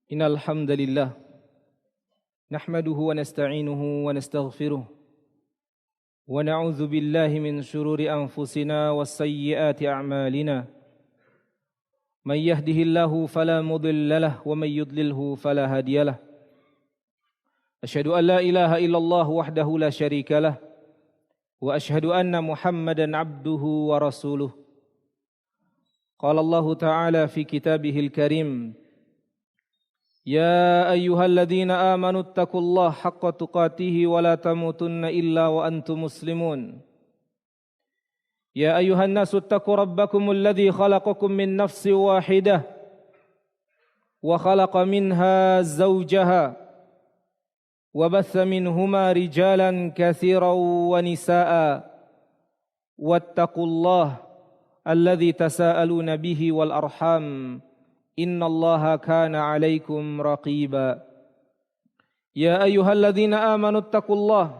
Innal hamdalillah nahmaduhu wa nasta'inuhu wa nastaghfiruh wa na'udzu billahi min shururi anfusina was sayyiati a'malina may yahdihillahu fala mudilla lahu wa may yudlilhu fala hadiyalah asyhadu an la ilaha illallah wahdahu la syarika lah wa asyhadu anna Muhammadan abduhu wa rasuluh. Qala Allah ta'ala fi kitabihil karim, Ya ayyuhalladzina amanu taqullaha haqqa tuqatih wa la tamutunna illa wa antum muslimun. Ya ayyuhan nasu taqu rabbakumul ladzi khalaqakum min nafsin wahidah wa khalaqa minha zawjaha wa batha minhuma rijalan katsiran wa nisaa'a wattaqullaha alladzi tasaaluna bihi wal arham innallaha kana 'alaikum raqiba. Ya ayyuhalladzina amanu taqullaha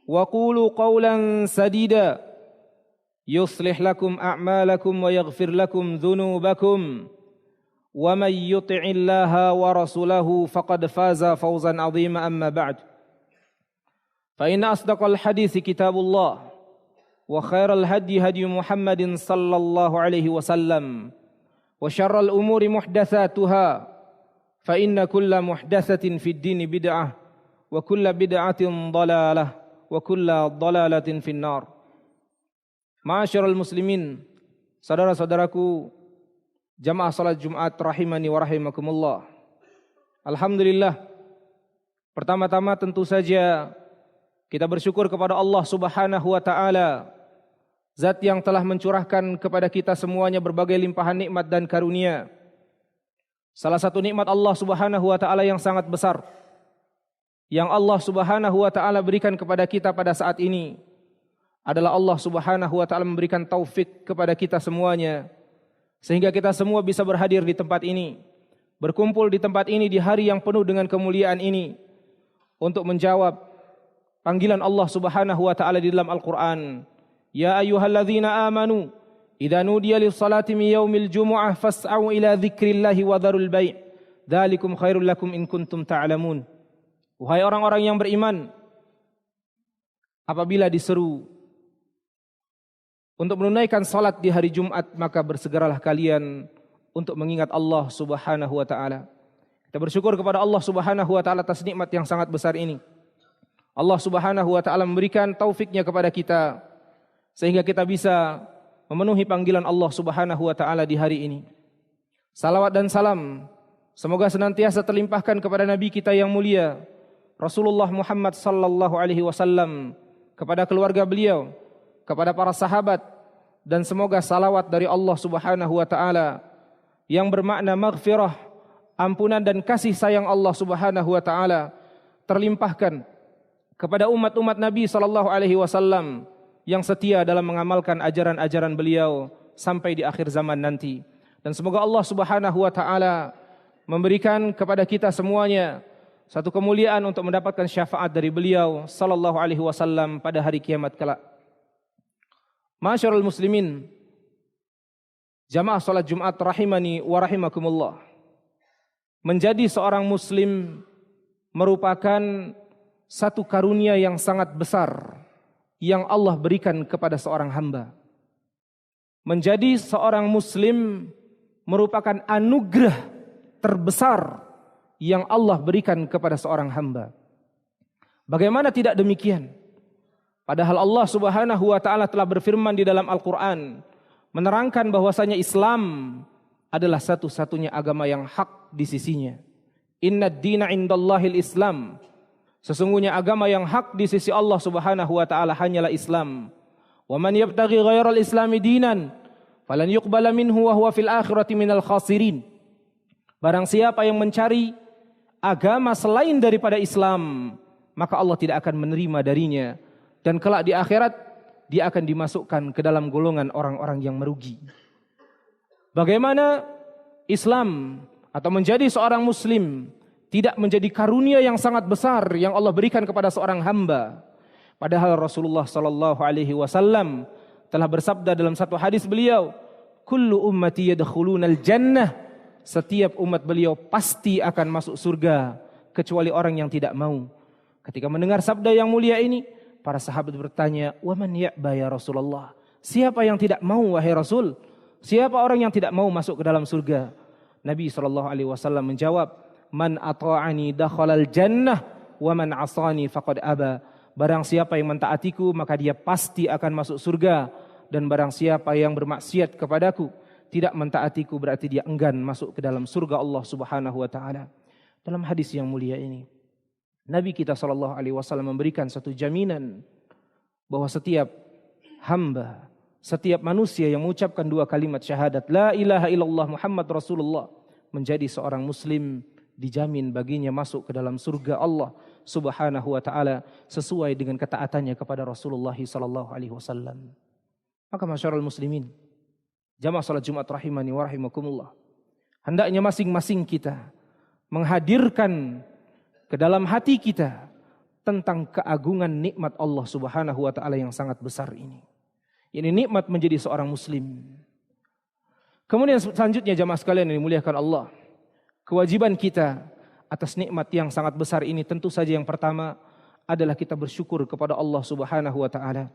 wa qulu qawlan sadida yuslih lakum a'malakum wa yaghfir lakum dhunubakum wa may yuti'illaha wa rasulahu faqad faza fawzan 'azima amma ba'd. Fa inna asdaqal hadithi kitabullah wa khairal hadi hadi Muhammadin sallallahu alaihi wasallam wa syarral umuri muhdatsatuha fa inna kulla muhdatsatin fid dini bid'ah wa kulla bid'atin dhalalah wa kulla dhalalatin finnar. Ma'asyiral muslimin, saudara-saudaraku jamaah salat Jumat rahimani wa rahimakumullah. Alhamdulillah, pertama-tama tentu saja kita bersyukur kepada Allah Subhanahu wa taala, Zat yang telah mencurahkan kepada kita semuanya berbagai limpahan nikmat dan karunia. Salah satu nikmat Allah Subhanahu wa taala yang sangat besar yang Allah Subhanahu wa taala berikan kepada kita pada saat ini adalah Allah Subhanahu wa taala memberikan taufik kepada kita semuanya sehingga kita semua bisa berhadir di tempat ini, berkumpul di tempat ini di hari yang penuh dengan kemuliaan ini untuk menjawab panggilan Allah Subhanahu wa taala di dalam Al-Qur'an. Ya ayyuhalladzina amanu idza nudiya lis-salati min yaumil jumu'ah fas'au ila dzikrillahi wa dzarul bai' dzalikum khairul lakum in kuntum ta'lamun. Wahai orang-orang yang beriman, apabila diseru untuk menunaikan salat di hari Jumat, maka bersegeralah kalian untuk mengingat Allah Subhanahu wa taala. Kita bersyukur kepada Allah Subhanahu wa taala atas nikmat yang sangat besar ini. Allah Subhanahu wa taala memberikan taufiknya kepada kita sehingga kita bisa memenuhi panggilan Allah Subhanahu wa taala di hari ini. Salawat dan salam semoga senantiasa terlimpahkan kepada Nabi kita yang mulia Rasulullah Muhammad sallallahu alaihi wasallam, kepada keluarga beliau, kepada para sahabat, dan semoga salawat dari Allah Subhanahu wa taala yang bermakna maghfirah, ampunan dan kasih sayang Allah Subhanahu wa taala terlimpahkan kepada umat-umat Nabi sallallahu alaihi wasallam yang setia dalam mengamalkan ajaran-ajaran beliau sampai di akhir zaman nanti. Dan semoga Allah Subhanahu wa taala memberikan kepada kita semuanya satu kemuliaan untuk mendapatkan syafaat dari beliau sallallahu alaihi wasallam pada hari kiamat kelak. Ma'asyiral muslimin, jamaah salat Jumat rahimani wa rahimakumullah. Menjadi seorang muslim merupakan satu karunia yang sangat besar yang Allah berikan kepada seorang hamba. Menjadi seorang muslim merupakan anugerah terbesar yang Allah berikan kepada seorang hamba. Bagaimana tidak demikian? Padahal Allah Subhanahu wa taala telah berfirman di dalam Al-Qur'an menerangkan bahwasanya Islam adalah satu-satunya agama yang hak di sisinya. Innad dina indallahil Islam. Sesungguhnya agama yang hak di sisi Allah Subhanahu wa taala hanyalah Islam. Wa man yabtaghi ghairal islami dinan falan yuqbala minhu wa huwa fil akhirati minal khasirin. Barang siapa yang mencari agama selain daripada Islam, maka Allah tidak akan menerima darinya, dan kelak di akhirat dia akan dimasukkan ke dalam golongan orang-orang yang merugi. Bagaimana Islam atau menjadi seorang muslim tidak menjadi karunia yang sangat besar yang Allah berikan kepada seorang hamba? Padahal Rasulullah sallallahu alaihi wasallam telah bersabda dalam satu hadis beliau, "Kullu ummati yadkhulunal jannah setiap umat beliau pasti akan masuk surga kecuali orang yang tidak mau. Ketika mendengar sabda yang mulia ini, para sahabat bertanya, "Wa man ya'ba ya Rasulullah?" Siapa yang tidak mau wahai Rasul? Siapa orang yang tidak mau masuk ke dalam surga? Nabi SAW menjawab, "Man ata'ani dakhalal jannah wa man 'asani faqad aba." Barang siapa yang mentaatiku maka dia pasti akan masuk surga, dan barang siapa yang bermaksiat kepadaku, tidak mentaatiku, berarti dia enggan masuk ke dalam surga Allah Subhanahu wa taala. Dalam hadis yang mulia ini, Nabi kita SAW memberikan satu jaminan bahwa setiap hamba, setiap manusia yang mengucapkan dua kalimat syahadat la ilaha illallah Muhammad Rasulullah, menjadi seorang muslim, dijamin baginya masuk ke dalam surga Allah Subhanahu wa taala sesuai dengan ketaatannya kepada Rasulullah sallallahu alaihi wasallam. Maka masyarul muslimin, jamaah salat Jumat rahimani wa rahimakumullah, hendaknya masing-masing kita menghadirkan ke dalam hati kita tentang keagungan nikmat Allah Subhanahu wa taala yang sangat besar ini. Ini nikmat menjadi seorang muslim. Kemudian selanjutnya jamaah sekalian yang dimuliakan Allah, kewajiban kita atas nikmat yang sangat besar ini tentu saja yang pertama adalah kita bersyukur kepada Allah Subhanahu wa taala.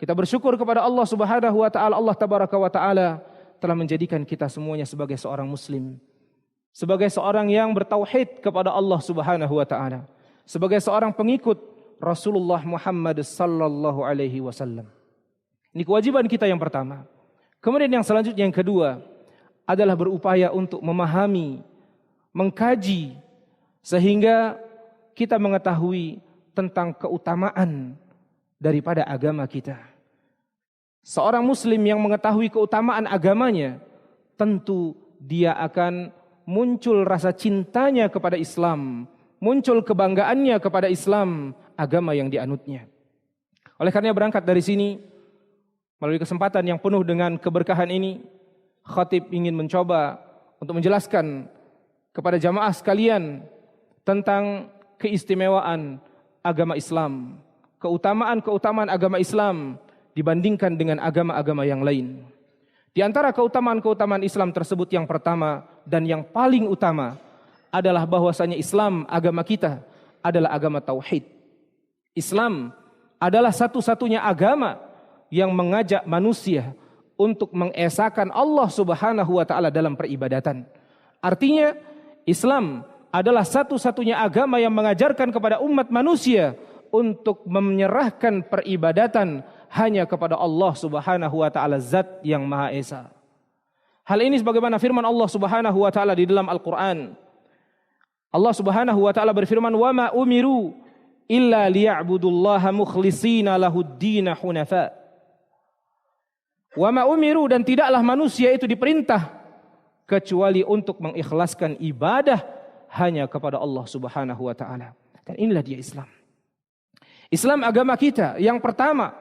Kita bersyukur kepada Allah Subhanahu wa taala, Allah tabaraka wa taala telah menjadikan kita semuanya sebagai seorang muslim, sebagai seorang yang bertauhid kepada Allah Subhanahu wa taala, sebagai seorang pengikut Rasulullah Muhammad sallallahu alaihi wasallam. Ini kewajiban kita yang pertama. Kemudian yang selanjutnya yang kedua adalah berupaya untuk memahami, mengkaji sehingga kita mengetahui tentang keutamaan daripada agama kita. Seorang muslim yang mengetahui keutamaan agamanya, tentu dia akan muncul rasa cintanya kepada Islam, muncul kebanggaannya kepada Islam, agama yang dianutnya. Oleh karena berangkat dari sini, melalui kesempatan yang penuh dengan keberkahan ini, khatib ingin mencoba untuk menjelaskan kepada jamaah sekalian tentang keistimewaan agama Islam, keutamaan-keutamaan agama Islam dibandingkan dengan agama-agama yang lain. Di antara keutamaan-keutamaan Islam tersebut yang pertama dan yang paling utama adalah bahwasanya Islam, agama kita, adalah agama tauhid. Islam adalah satu-satunya agama yang mengajak manusia untuk mengesahkan Allah Subhanahu wa taala dalam peribadatan. Artinya, Islam adalah satu-satunya agama yang mengajarkan kepada umat manusia untuk menyerahkan peribadatan hanya kepada Allah Subhanahu wa taala, Zat yang Maha Esa. Hal ini sebagaimana firman Allah Subhanahu wa taala di dalam Al-Qur'an. Allah Subhanahu wa taala berfirman, "Wa ma umiru illa liya'budullaha mukhlishina lahud-din hunafa." Wa ma umiru, dan tidaklah manusia itu diperintah kecuali untuk mengikhlaskan ibadah hanya kepada Allah Subhanahu wa taala. Dan inilah dia Islam. Islam agama kita yang pertama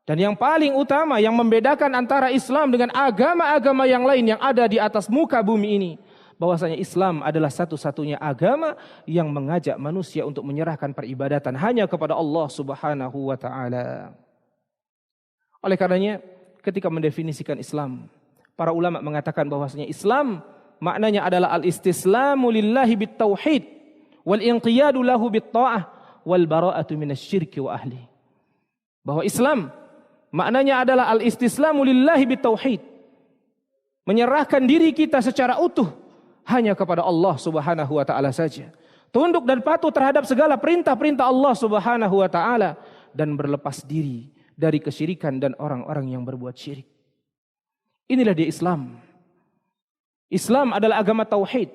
dan yang paling utama yang membedakan antara Islam dengan agama-agama yang lain yang ada di atas muka bumi ini, bahwasanya Islam adalah satu-satunya agama yang mengajak manusia untuk menyerahkan peribadatan hanya kepada Allah Subhanahu wa taala. Oleh karenanya, ketika mendefinisikan Islam, para ulama mengatakan bahwasanya Islam maknanya adalah al-istislamu lillahi bit-tauhid wal inqiyadu lahu bit-ta'ah wal bara'atu minasyirki wa ahli. Bahwa Islam maknanya adalah al-istislamu lillahi bit-tauhid, menyerahkan diri kita secara utuh hanya kepada Allah Subhanahu wa taala saja, tunduk dan patuh terhadap segala perintah-perintah Allah Subhanahu wa taala, dan berlepas diri dari kesyirikan dan orang-orang yang berbuat syirik. Inilah dia Islam. Islam adalah agama tauhid.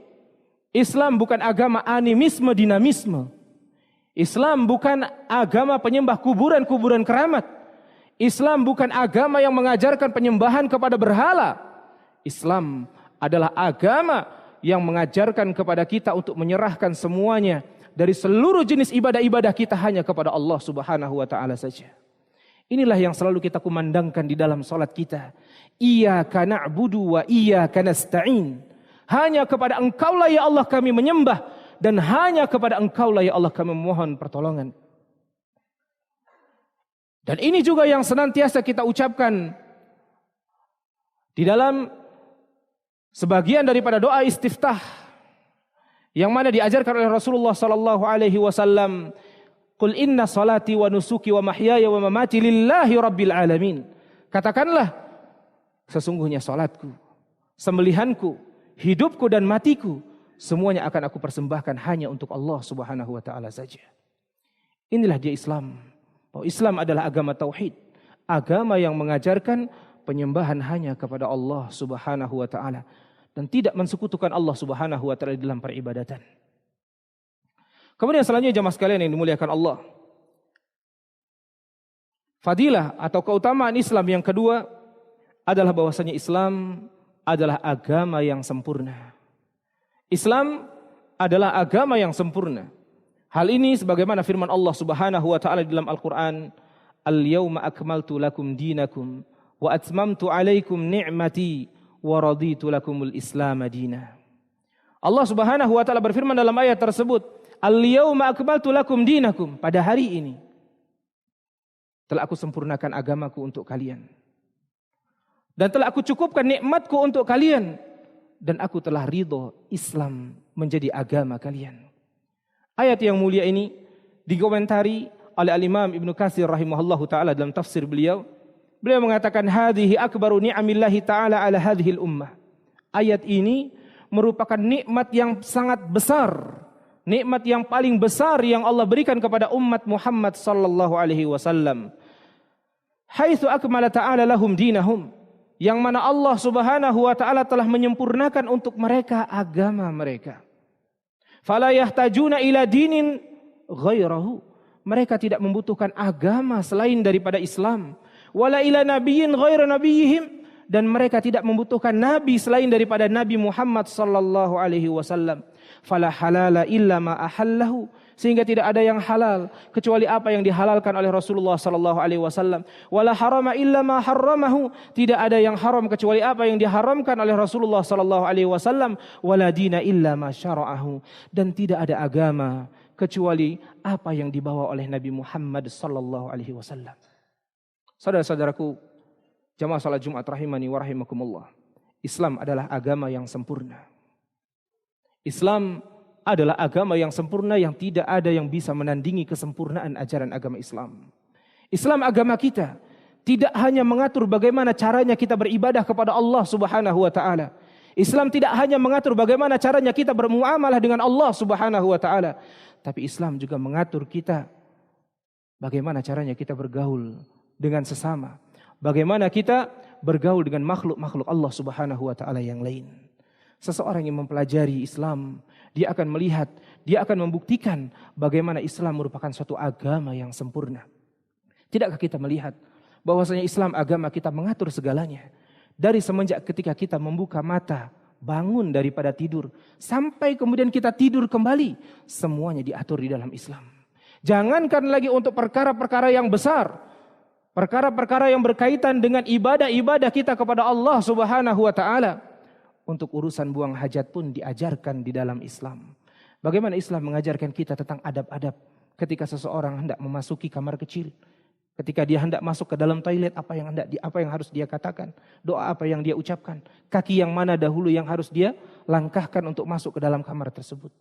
Islam bukan agama animisme, dinamisme. Islam bukan agama penyembah kuburan-kuburan keramat. Islam bukan agama yang mengajarkan penyembahan kepada berhala. Islam adalah agama yang mengajarkan kepada kita untuk menyerahkan semuanya dari seluruh jenis ibadah-ibadah kita hanya kepada Allah Subhanahu wa taala saja. Inilah yang selalu kita kumandangkan di dalam salat kita. Iyyaka na'budu wa iyyaka nasta'in. Hanya kepada Engkaulah ya Allah kami menyembah, dan hanya kepada Engkaulah ya Allah kami memohon pertolongan. Dan ini juga yang senantiasa kita ucapkan di dalam sebagian daripada doa istiftah yang mana diajarkan oleh Rasulullah sallallahu alaihi wasallam, "Qul inna salati wa nusuki wa mahyaya wa mamati lillahi rabbil alamin." Katakanlah, sesungguhnya salatku, sembelihanku, hidupku dan matiku semuanya akan aku persembahkan hanya untuk Allah Subhanahu wa taala saja. Inilah dia Islam. Bahwa Islam adalah agama tauhid, agama yang mengajarkan penyembahan hanya kepada Allah Subhanahu wa taala dan tidak mensekutukan Allah Subhanahu wa taala dalam peribadatan. Kemudian selanjutnya jemaah sekalian yang dimuliakan Allah, fadilah atau keutamaan Islam yang kedua adalah bahwasanya Islam adalah agama yang sempurna. Islam adalah agama yang sempurna. Hal ini sebagaimana firman Allah Subhanahu wa taala dalam Al-Qur'an, "Al-yauma akmaltu lakum dinakum wa atmamtu 'alaikum ni'mati wa raditu lakumul Islam madina." Allah Subhanahu wa taala berfirman dalam ayat tersebut, "Al-yauma akmaltu lakum dinakum." Pada hari ini telah aku sempurnakan agamaku untuk kalian. Dan telah aku cukupkan nikmatku untuk kalian. Dan aku telah ridho Islam menjadi agama kalian. Ayat yang mulia ini dikomentari oleh Al-Imam Ibnu Katsir rahimahullahu taala dalam tafsir beliau. Beliau mengatakan, "Hadhihi akbaru ni'amillahi ta'ala ala hadhil ummah." Ayat ini merupakan nikmat yang sangat besar, nikmat yang paling besar yang Allah berikan kepada umat Muhammad sallallahu alaihi wasallam. Haitsu akmala ta'ala lahum dinahum, yang mana Allah Subhanahu wa taala telah menyempurnakan untuk mereka agama mereka. Fala yahtajuna ila dinin ghairahu. Mereka tidak membutuhkan agama selain daripada Islam. Wala ila nabiyyin ghaira nabiyihim, dan mereka tidak membutuhkan nabi selain daripada Nabi Muhammad sallallahu alaihi wasallam. Fala halala illa ma ahallahu, sehingga tidak ada yang halal kecuali apa yang dihalalkan oleh Rasulullah sallallahu alaihi wasallam. Wala harama illa ma harramahu, tidak ada yang haram kecuali apa yang diharamkan oleh Rasulullah sallallahu alaihi wasallam. Wala dina illa ma syara'ahu, dan tidak ada agama kecuali apa yang dibawa oleh Nabi Muhammad sallallahu alaihi wasallam. Saudara-saudaraku, jamaah salat Jumat rahimani wa rahimakumullah. Islam adalah agama yang sempurna. Islam adalah agama yang sempurna yang tidak ada yang bisa menandingi kesempurnaan ajaran agama Islam. Islam agama kita tidak hanya mengatur bagaimana caranya kita beribadah kepada Allah Subhanahu wa taala. Islam tidak hanya mengatur bagaimana caranya kita bermuamalah dengan Allah Subhanahu wa taala, tapi Islam juga mengatur kita bagaimana caranya kita bergaul dengan sesama, bagaimana kita bergaul dengan makhluk-makhluk Allah Subhanahu wa taala yang lain. Seseorang yang mempelajari Islam, dia akan melihat, dia akan membuktikan bagaimana Islam merupakan suatu agama yang sempurna. Tidakkah kita melihat bahwasanya Islam agama kita mengatur segalanya? Dari semenjak ketika kita membuka mata, bangun daripada tidur, sampai kemudian kita tidur kembali, semuanya diatur di dalam Islam. Jangankan lagi untuk perkara-perkara yang besar, perkara-perkara yang berkaitan dengan ibadah-ibadah kita kepada Allah Subhanahu wa taala. Untuk urusan buang hajat pun diajarkan di dalam Islam. Bagaimana Islam mengajarkan kita tentang adab-adab ketika seseorang hendak memasuki kamar kecil, ketika dia hendak masuk ke dalam toilet, apa yang harus dia katakan, doa apa yang dia ucapkan, kaki yang mana dahulu yang harus dia langkahkan untuk masuk ke dalam kamar tersebut.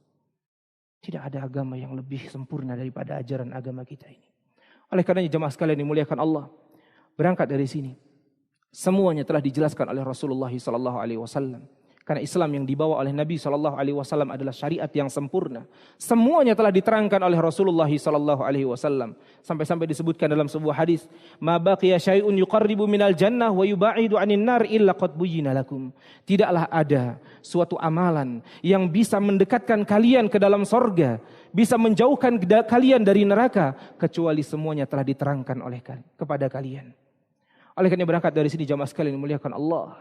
Tidak ada agama yang lebih sempurna daripada ajaran agama kita ini. Oleh karenanya jemaah sekalian dimuliakan Allah, berangkat dari sini, semuanya telah dijelaskan oleh Rasulullah sallallahu alaihi wasallam. Karena Islam yang dibawa oleh Nabi sallallahu alaihi wasallam adalah syariat yang sempurna. Semuanya telah diterangkan oleh Rasulullah sallallahu alaihi wasallam. Sampai-sampai disebutkan dalam sebuah hadis, "Ma baqiya syai'un yuqarribu minal jannah wa yubaidu 'anin nar illa qad buyyina lakum." Tidaklah ada suatu amalan yang bisa mendekatkan kalian ke dalam sorga, bisa menjauhkan kalian dari neraka, kecuali semuanya telah diterangkan oleh kepada kalian. Oleh karena berangkat dari sini jamaah sekalian dimuliakan Allah,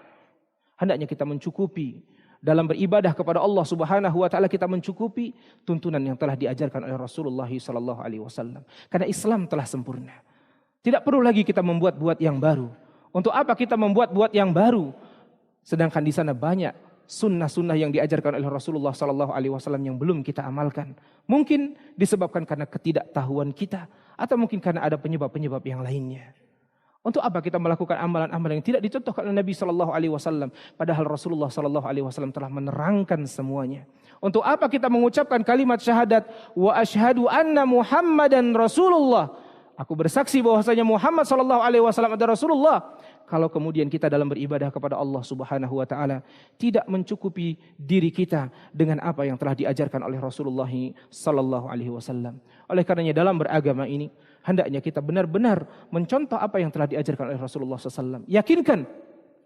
hendaknya kita mencukupi dalam beribadah kepada Allah Subhanahu wa taala, kita mencukupi tuntunan yang telah diajarkan oleh Rasulullah sallallahu alaihi wasallam. Karena Islam telah sempurna. Tidak perlu lagi kita membuat-buat yang baru. Untuk apa kita membuat-buat yang baru? Sedangkan di sana banyak sunnah-sunnah yang diajarkan oleh Rasulullah sallallahu alaihi wasallam yang belum kita amalkan. Mungkin disebabkan karena ketidaktahuan kita, atau mungkin karena ada penyebab-penyebab yang lainnya. Untuk apa kita melakukan amalan-amalan yang tidak dicontohkan oleh Nabi sallallahu alaihi wasallam, padahal Rasulullah sallallahu alaihi wasallam telah menerangkan semuanya. Untuk apa kita mengucapkan kalimat syahadat wa asyhadu anna Muhammadan Rasulullah? Aku bersaksi bahwasanya Muhammad sallallahu alaihi wasallam adalah Rasulullah. Kalau kemudian kita dalam beribadah kepada Allah Subhanahu wa taala tidak mencukupi diri kita dengan apa yang telah diajarkan oleh Rasulullah sallallahu alaihi wasallam. Oleh karenanya dalam beragama ini hendaknya kita benar-benar mencontoh apa yang telah diajarkan oleh Rasulullah SAW. Yakinkan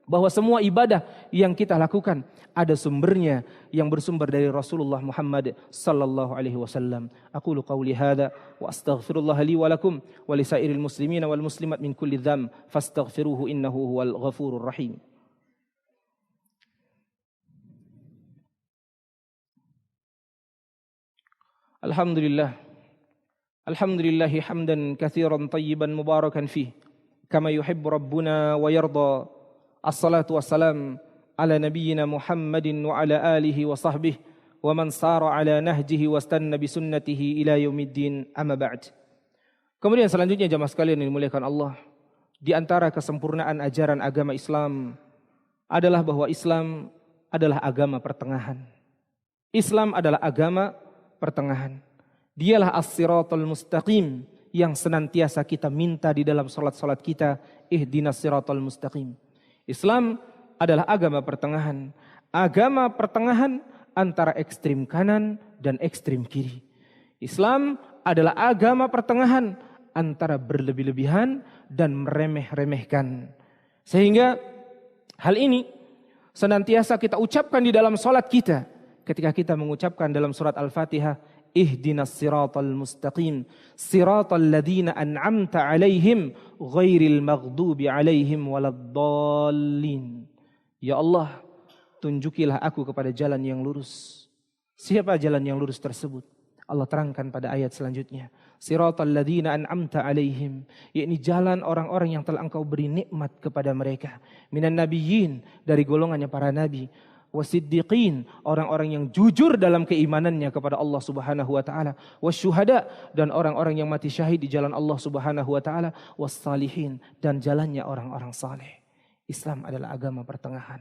bahwa semua ibadah yang kita lakukan ada sumbernya yang bersumber dari Rasulullah Muhammad sallallahu alaihi wasallam. Aqulu qawli hadza wa astaghfirullah li wa lakum wa li sairil muslimina wal muslimat min kulli dzamb fastaghfiruhu innahu huwal ghafurur rahim. Alhamdulillah. Alhamdulillahi hamdan katsiran tayyiban mubarakan fih kama yuhibbu rabbuna wa yarda. Assalatu wassalam ala nabiyyina Muhammadin wa ala alihi wa sahbihi wa man sara ala nahjihi wa istanna bi sunnatihi ila yaumiddin, amma ba'd. Kemudian selanjutnya jamaah sekalian yang dimuliakan Allah, di antara kesempurnaan ajaran agama Islam adalah bahwa Islam adalah agama pertengahan. Islam adalah agama pertengahan. Dialah as-siratal mustaqim yang senantiasa kita minta di dalam salat-salat kita, ihdinas siratal mustaqim. Islam adalah agama pertengahan. Agama pertengahan antara ekstrim kanan dan ekstrim kiri. Islam adalah agama pertengahan antara berlebih-lebihan dan meremeh-remehkan. Sehingga hal ini senantiasa kita ucapkan di dalam salat kita. Ketika kita mengucapkan dalam surat Al-Fatihah, ihdinas siratal mustaqim siratal ladzina an'amta alaihim ghairil maghdubi alaihim waladdallin. Ya Allah, tunjukilah aku kepada jalan yang lurus. Siapa jalan yang lurus tersebut? Allah terangkan pada ayat selanjutnya, siratal ladzina an'amta alaihim, yakni jalan orang-orang yang telah Engkau beri nikmat kepada mereka, minan nabiyyin, dari golongannya para nabi, wasiddiqin, orang-orang yang jujur dalam keimanannya kepada Allah Subhanahu wa taala, wasyuhada, dan orang-orang yang mati syahid di jalan Allah Subhanahu wa taala, wassalihin, dan jalannya orang-orang saleh. Islam adalah agama pertengahan.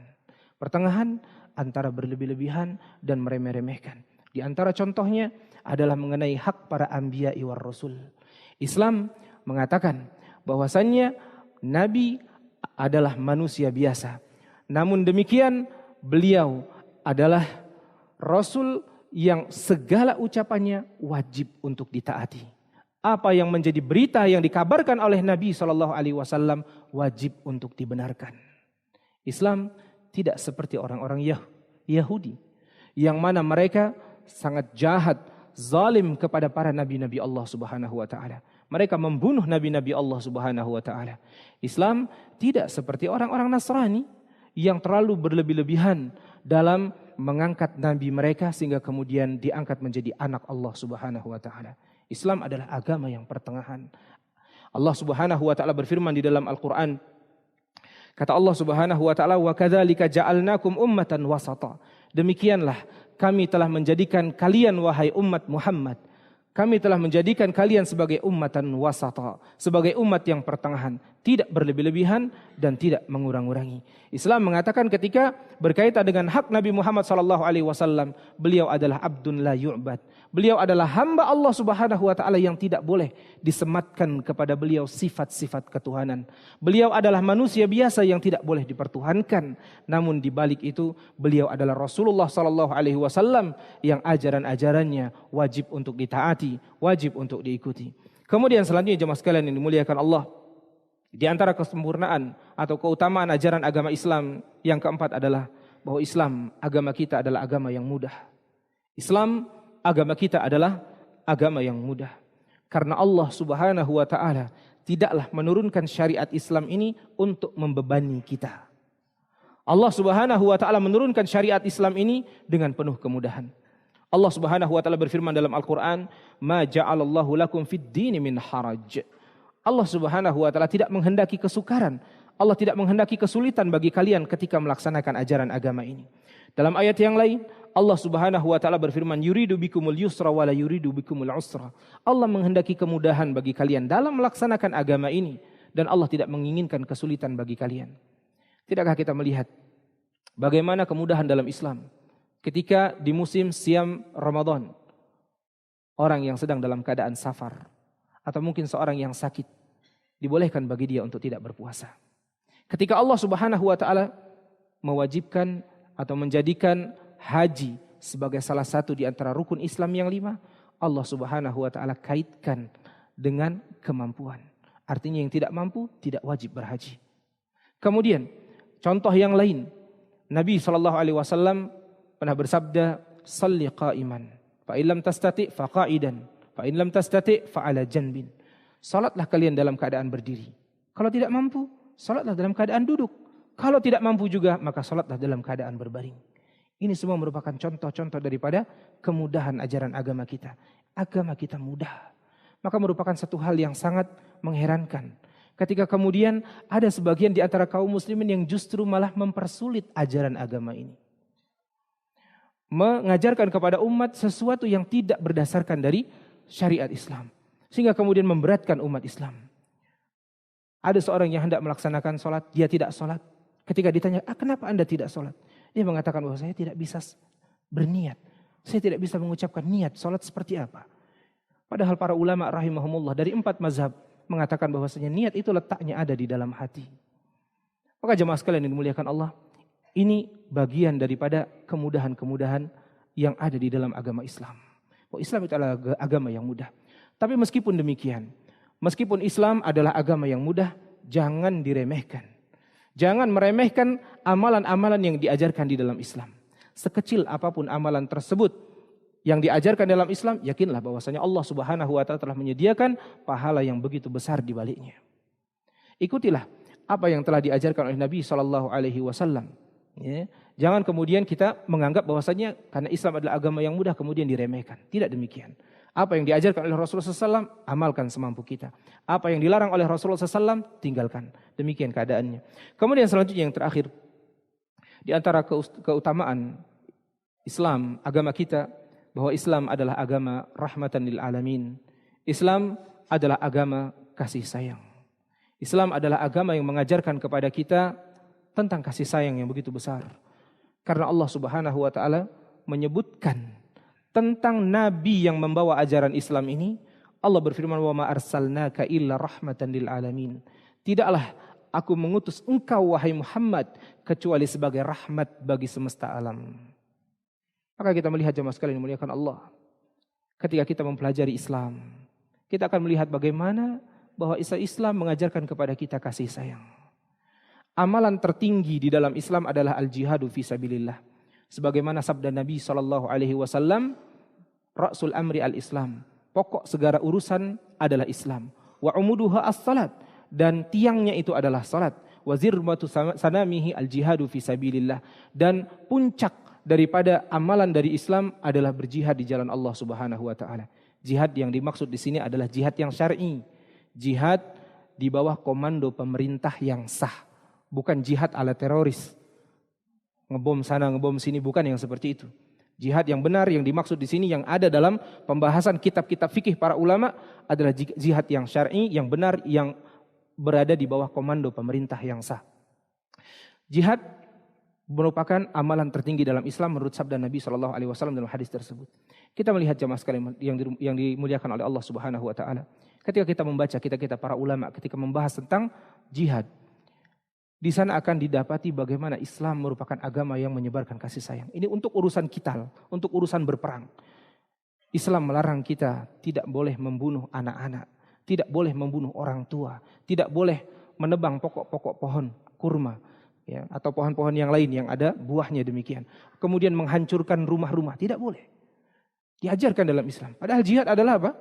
Pertengahan antara berlebih-lebihan dan meremeh-remehkan. Di antara contohnya adalah mengenai hak para anbiya war rasul. Islam mengatakan bahwasannya nabi adalah manusia biasa. Namun demikian beliau adalah Rasul yang segala ucapannya wajib untuk ditaati. Apa yang menjadi berita yang dikabarkan oleh Nabi SAW wajib untuk dibenarkan. Islam tidak seperti orang-orang Yahudi, yang mana mereka sangat jahat, zalim kepada para nabi-nabi Allah Subhanahu wa taala. Mereka membunuh nabi-nabi Allah Subhanahu wa taala. Islam tidak seperti orang-orang Nasrani yang terlalu berlebih-lebihan dalam mengangkat nabi mereka sehingga kemudian diangkat menjadi anak Allah Subhanahu wa taala. Islam adalah agama yang pertengahan. Allah Subhanahu wa taala berfirman di dalam Al-Qur'an. Kata Allah Subhanahu wa taala, "Wa kadzalika ja'alnakum ummatan wasata." Demikianlah kami telah menjadikan kalian wahai umat Muhammad, kami telah menjadikan kalian sebagai ummatan wasata, sebagai umat yang pertengahan, tidak berlebih-lebihan dan tidak mengurang-urangi. Islam mengatakan ketika berkaitan dengan hak Nabi Muhammad SAW, beliau adalah abdun la yu'bad. Beliau adalah hamba Allah Subhanahu wa taala yang tidak boleh disematkan kepada beliau sifat-sifat ketuhanan. Beliau adalah manusia biasa yang tidak boleh dipertuhankan. Namun di balik itu beliau adalah Rasulullah SAW yang ajaran-ajarannya wajib untuk ditaati, wajib untuk diikuti. Kemudian selanjutnya jemaah sekalian yang dimuliakan Allah, di antara kesempurnaan atau keutamaan ajaran agama Islam yang keempat adalah bahwa Islam, agama kita adalah agama yang mudah. Islam, agama kita adalah agama yang mudah. Karena Allah Subhanahu wa taala tidaklah menurunkan syariat Islam ini untuk membebani kita. Allah Subhanahu wa taala menurunkan syariat Islam ini dengan penuh kemudahan. Allah Subhanahu wa taala berfirman dalam Al-Qur'an, "Ma ja'alallahu lakum fid dini min haraj." Allah Subhanahu wa taala tidak menghendaki kesukaran. Allah tidak menghendaki kesulitan bagi kalian ketika melaksanakan ajaran agama ini. Dalam ayat yang lain, Allah Subhanahu wa taala berfirman, "Yuridu bikumul yusra wa la yuridu bikumul usra." Allah menghendaki kemudahan bagi kalian dalam melaksanakan agama ini dan Allah tidak menginginkan kesulitan bagi kalian. Tidakkah kita melihat bagaimana kemudahan dalam Islam ketika di musim siam Ramadan, orang yang sedang dalam keadaan safar atau mungkin seorang yang sakit, dibolehkan bagi dia untuk tidak berpuasa. Ketika Allah Subhanahu wa taala mewajibkan atau menjadikan haji sebagai salah satu di antara rukun Islam yang 5, Allah Subhanahu wa taala kaitkan dengan kemampuan. Artinya yang tidak mampu tidak wajib berhaji. Kemudian contoh yang lain, Nabi SAW pernah bersabda, "Shalli qa'iman, fa in lam tastati' fa qa'idan, fa in lam tastati' fa 'ala janbin." Salatlah kalian dalam keadaan berdiri. Kalau tidak mampu, salatlah dalam keadaan duduk. Kalau tidak mampu juga, maka salatlah dalam keadaan berbaring. Ini semua merupakan contoh-contoh daripada kemudahan ajaran agama kita. Agama kita mudah. Maka merupakan satu hal yang sangat mengherankan ketika kemudian ada sebagian di antara kaum muslimin yang justru malah mempersulit ajaran agama ini. Mengajarkan kepada umat sesuatu yang tidak berdasarkan dari syariat Islam. Sehingga kemudian memberatkan umat Islam. Ada seorang yang hendak melaksanakan sholat, dia tidak sholat. Ketika ditanya, kenapa anda tidak sholat? Dia mengatakan bahwa saya tidak bisa berniat. Saya tidak bisa mengucapkan niat sholat seperti apa. Padahal para ulama rahimahumullah dari 4 mazhab mengatakan bahwasanya niat itu letaknya ada di dalam hati. Maka jemaah sekalian yang dimuliakan Allah, ini bagian daripada kemudahan-kemudahan yang ada di dalam agama Islam. Islam itu adalah agama yang mudah. Tapi meskipun demikian, meskipun Islam adalah agama yang mudah, jangan diremehkan. Jangan meremehkan amalan-amalan yang diajarkan di dalam Islam. Sekecil apapun amalan tersebut yang diajarkan dalam Islam, yakinlah bahwasanya Allah Subhanahu wa taala telah menyediakan pahala yang begitu besar di baliknya. Ikutilah apa yang telah diajarkan oleh Nabi sallallahu alaihi wasallam. Ya. Jangan kemudian kita menganggap bahwasanya karena Islam adalah agama yang mudah kemudian diremehkan. Tidak demikian. Apa yang diajarkan oleh Rasulullah SAW, amalkan semampu kita. Apa yang dilarang oleh Rasulullah SAW, tinggalkan. Demikian keadaannya. Kemudian selanjutnya yang terakhir, di antara keutamaan Islam, agama kita, bahwa Islam adalah agama rahmatan lil alamin. Islam adalah agama kasih sayang. Islam adalah agama yang mengajarkan kepada kita tentang kasih sayang yang begitu besar. Karena Allah Subhanahu wa taala menyebutkan tentang nabi yang membawa ajaran Islam ini, Allah berfirman, "Wa ma arsalnaka illa rahmatan lil alamin." Tidaklah aku mengutus engkau wahai Muhammad kecuali sebagai rahmat bagi semesta alam. Maka kita melihat jemaah sekalian yang dimuliakan Allah, ketika kita mempelajari Islam, kita akan melihat bagaimana bahwa Islam mengajarkan kepada kita kasih sayang. Amalan tertinggi di dalam Islam adalah al-jihadu fi sabilillah. Sebagaimana sabda Nabi SAW, Ra'sul amri al-Islam. Pokok segala urusan adalah Islam. Wa umuduha as-salat. Dan tiangnya itu adalah salat. Wa zirmatu sanamihi al-jihadu fi sabilillah. Dan puncak daripada amalan dari Islam adalah berjihad di jalan Allah Subhanahu wa taala. Jihad yang dimaksud di sini adalah jihad yang syar'i. Jihad di bawah komando pemerintah yang sah. Bukan jihad ala teroris. Ngebom sana, ngebom sini, bukan yang seperti itu. Jihad yang benar yang dimaksud di sini yang ada dalam pembahasan kitab-kitab fikih para ulama adalah jihad yang syar'i, yang benar, yang berada di bawah komando pemerintah yang sah. Jihad merupakan amalan tertinggi dalam Islam menurut sabda Nabi SAW dalam hadis tersebut. Kita melihat jamaah sekalian yang dimuliakan oleh Allah Subhanahu wa taala. Ketika kita membaca kitab-kitab para ulama ketika membahas tentang jihad, di sana akan didapati bagaimana Islam merupakan agama yang menyebarkan kasih sayang. Ini untuk urusan kital, untuk urusan berperang. Islam melarang kita tidak boleh membunuh anak-anak, tidak boleh membunuh orang tua, tidak boleh menebang pokok-pokok pohon kurma, ya, atau pohon-pohon yang lain yang ada buahnya demikian. Kemudian menghancurkan rumah-rumah, tidak boleh. Diajarkan dalam Islam. Padahal jihad adalah apa?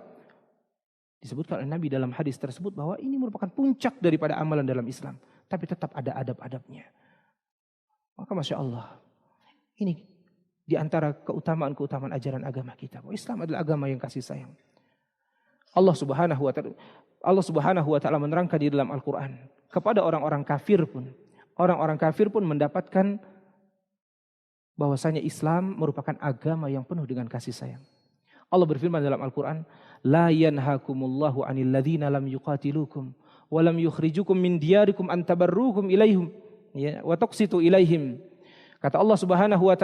Disebutkan oleh Nabi dalam hadis tersebut bahwa ini merupakan puncak daripada amalan dalam Islam. Tapi tetap ada adab-adabnya. Maka Masya Allah, ini di antara keutamaan-keutamaan ajaran agama kita. Bahwa Islam adalah agama yang kasih sayang. Allah Subhanahu wa taala menerangkan di dalam Al-Quran kepada orang-orang kafir pun mendapatkan bahwasanya Islam merupakan agama yang penuh dengan kasih sayang. Allah berfirman dalam Al-Quran, la yanhakumullahu 'anil ladzina lam yuqatilukum wa lam yukhrijukum min diyarikum an tabarruhum ilaihim ya wa tuqsitu ilaihim. Kata Allah Subhanahu wa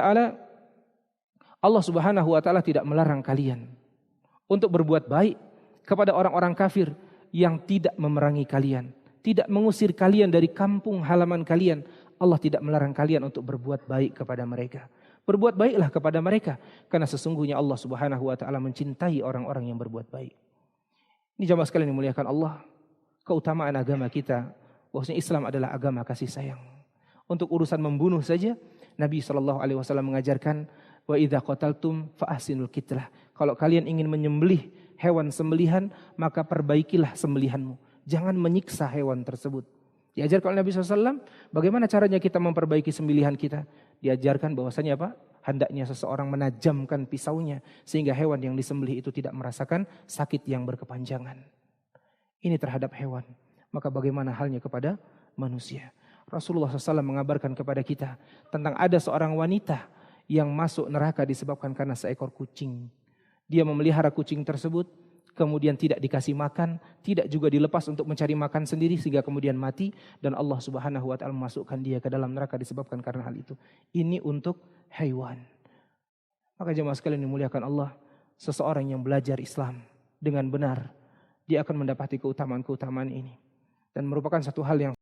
taala tidak melarang kalian untuk berbuat baik kepada orang-orang kafir yang tidak memerangi kalian, tidak mengusir kalian dari kampung halaman kalian. Allah tidak melarang kalian untuk berbuat baik kepada mereka. Berbuat baiklah kepada mereka, karena sesungguhnya Allah Subhanahu wa taala mencintai orang-orang yang berbuat baik. Ini jamaah sekalian dimuliakan Allah, keutamaan agama kita, bahwasanya Islam adalah agama kasih sayang. Untuk urusan membunuh saja, Nabi SAW mengajarkan, wa idza qataltum fa ahsinul qitlah. Kalau kalian ingin menyembelih hewan sembelihan, maka perbaikilah sembelihanmu. Jangan menyiksa hewan tersebut. Diajarkan oleh Nabi SAW, bagaimana caranya kita memperbaiki sembelihan kita? Diajarkan bahwasanya apa? Hendaknya seseorang menajamkan pisaunya, sehingga hewan yang disembelih itu tidak merasakan sakit yang berkepanjangan. Ini terhadap hewan. Maka bagaimana halnya kepada manusia? Rasulullah SAW mengabarkan kepada kita tentang ada seorang wanita yang masuk neraka disebabkan karena seekor kucing. Dia memelihara kucing tersebut, kemudian tidak dikasih makan, tidak juga dilepas untuk mencari makan sendiri sehingga kemudian mati, dan Allah Subhanahu wa taala memasukkan dia ke dalam neraka disebabkan karena hal itu. Ini untuk hewan. Maka jemaah sekalian dimuliakan Allah, seseorang yang belajar Islam dengan benar, dia akan mendapati keutamaan-keutamaan ini, dan merupakan satu hal yang